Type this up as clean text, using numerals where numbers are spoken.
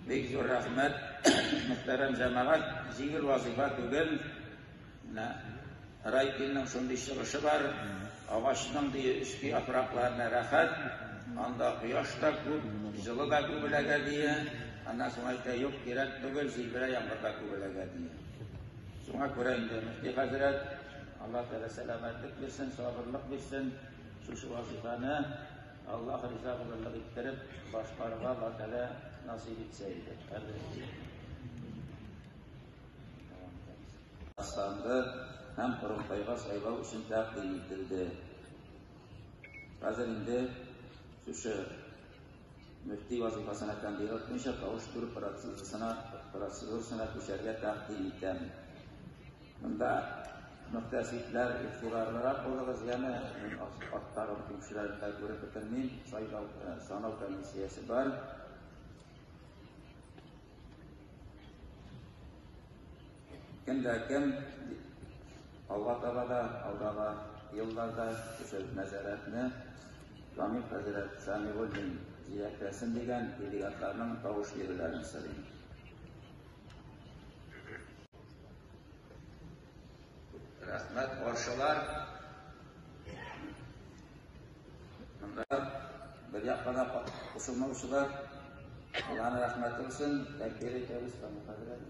Bek zor rahmat, muhtaram jamoat, jingil vazifa tugul. Raykinning shunday shig'ishi bor, og'ochning eski yaproqlarini rahat, anda quyosh da ko'p, jili da ko'p bo'ladi. Ana so'ngda yo'q kerak tugul, zilbira yomg'ir da ko'p bo'ladi. So'nga ko'ra endi Muftiy Hazrat Alloh taolo salomatlik bersin, sabırlik bersin. Şu vazifani Allah rizo bo'lib bitirib, boshqarishga Alloh taolo nasib etseydi. Aslında hem Qur'on'da sayılav için takdim edildi. Hazır indi şu müfti vazifasına kandidat etmişe kavuşturup prosedürsüne düşerge takdim ettim. Bunda muhtasipler iktidarlara oluruz yani aktarım kimşilerine göre bitirmeyin sayılav komisiyesi var. Kim Allah Teala Allah'a yıllarda nezaretini Ramil Hazret Sami Ul'ün ziyaretlesin degen delegatlarının tavuş verilerini söyleyeyim. Rahmet orşalar bir yakada usulma usular Allah'ın rahmet olsun tekbir ediyoruz Ramil Hazret